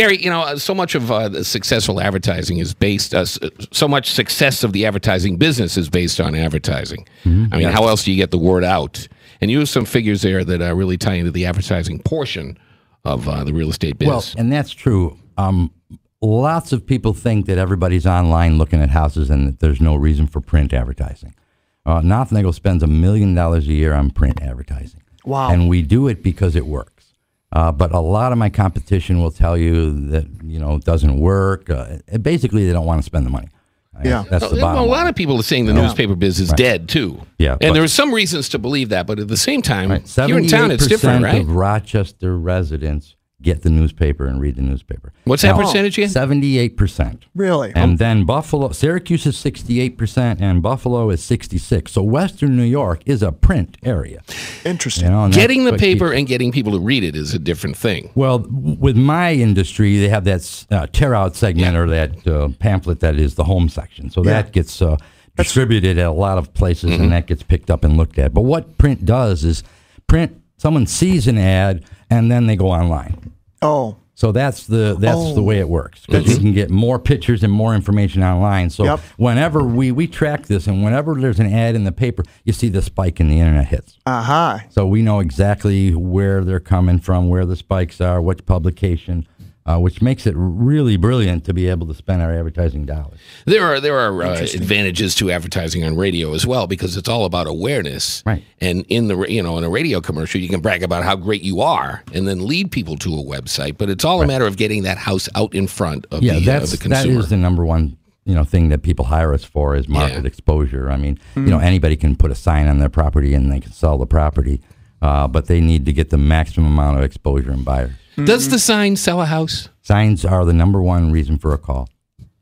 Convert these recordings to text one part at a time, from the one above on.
Gary, so much of the successful advertising is based, so much success of the advertising business is based on advertising. I mean, how else do you get the word out? And you have some figures there that really tie into the advertising portion of the real estate biz. Well, and that's true. Lots of people think that everybody's online looking at houses and that there's no reason for print advertising. Nothnagle spends $1 million a year on print advertising. Wow. And we do it because it works. But a lot of my competition will tell you that, it doesn't work. Basically, they don't want to spend the money. Yeah. That's the bottom a lot line. of people are saying the newspaper biz is dead, too. Yeah. And there are some reasons to believe that, but at the same time, here in 78% town, it's different, right? of Rochester residents get the newspaper and read the newspaper. What's that percentage again? 78%. Really? And then Syracuse is 68%, and Buffalo is 66%. So Western New York is a print area. Interesting. And Getting the paper and getting people to read it is a different thing. Well, with my industry, they have that tear-out segment or that pamphlet that is the home section. So that gets distributed at a lot of places, and that gets picked up and looked at. But what print does is someone sees an ad, and then they go online. Oh. So that's the way it works, because you can get more pictures and more information online. So whenever we track this, and whenever there's an ad in the paper, you see the spike in the internet hits. So we know exactly where they're coming from, where the spikes are, which publication, which makes it really brilliant to be able to spend our advertising dollars. There are advantages to advertising on radio as well, because it's all about awareness. Right. And in a radio commercial, you can brag about how great you are, and then lead people to a website. But it's all a matter of getting that house out in front of the consumer. That is the number one thing that people hire us for, is market exposure. I mean, anybody can put a sign on their property and they can sell the property, but they need to get the maximum amount of exposure and buyers. Does the sign sell a house? Signs are the number one reason for a call.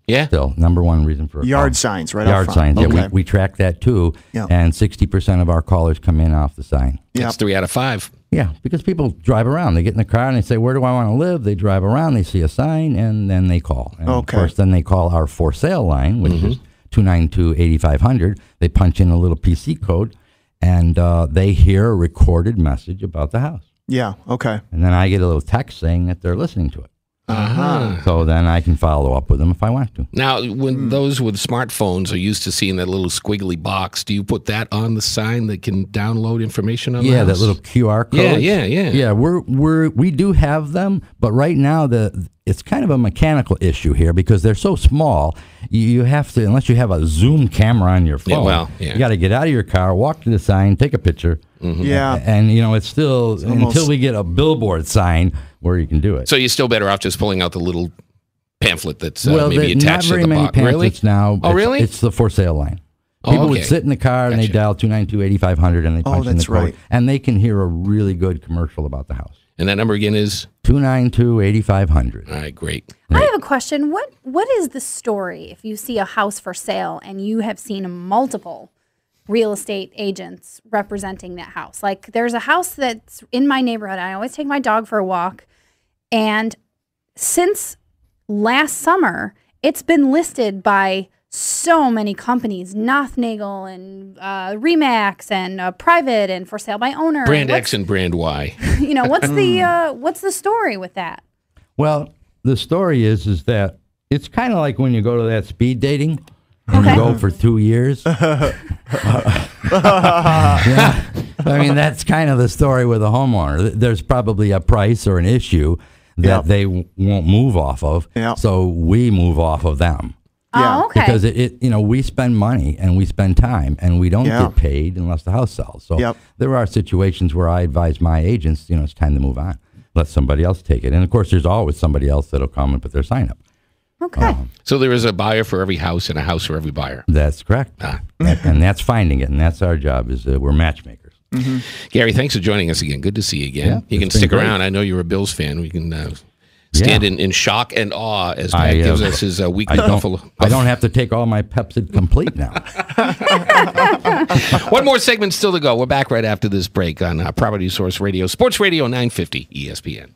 Yeah. Still, number one reason for a Yard call. signs, right? Yard out front. signs. Yeah, we track that too. Yeah. And 60% of our callers come in off the sign. That's 3 out of 5. Yeah, because people drive around. They get in the car and they say, "Where do I want to live?" They drive around, they see a sign, and then they call. And of course, then they call our for sale line, which is 292-8500. They punch in a little PC code, and they hear a recorded message about the house. Yeah, okay. And then I get a little text saying that they're listening to it. So then I can follow up with them if I want to. Now, when those with smartphones are used to seeing that little squiggly box, do you put that on the sign that can download information on the house? that little QR code. Yeah, we do have them, but right now it's kind of a mechanical issue here because they're so small. You have to, unless you have a zoom camera on your phone, you got to get out of your car, walk to the sign, take a picture. And it's still until we get a billboard sign where you can do it. So you're still better off just pulling out the little pamphlet that's maybe attached to the box. Not very many pamphlets now. Oh, really? It's the for sale line. People would sit in the car and they dial 292-8500 and they punch in the code, and they can hear a really good commercial about the house. And that number again is 292-8500. All right, great. I have a question. What is the story if you see a house for sale and you have seen multiple real estate agents representing that house? Like, there's a house that's in my neighborhood. I always take my dog for a walk, and since last summer, it's been listed by so many companies, Nothnagle and Remax and Private and for sale by owner. Brand X and Brand Y. What's the story with that? Well, the story is that it's kind of like when you go to that speed dating and you go for 2 years. I mean, that's kind of the story with a homeowner. There's probably a price or an issue that they won't move off of, so we move off of them. Oh, okay. Because we spend money and we spend time and we don't get paid unless the house sells. So there are situations where I advise my agents, it's time to move on. Let somebody else take it. And of course, there's always somebody else that'll come and put their sign up. Okay. So there is a buyer for every house and a house for every buyer. That's correct. And that's finding it. And that's our job, is we're matchmakers. Gary, thanks for joining us again. Good to see you again. Yeah, you can stick around. I know you're a Bills fan. We can stand in shock and awe as Pat gives us his weekly Buffalo. I don't have to take all my Pepsid Complete now. One more segment still to go. We're back right after this break on Property Source Radio, Sports Radio 950 ESPN.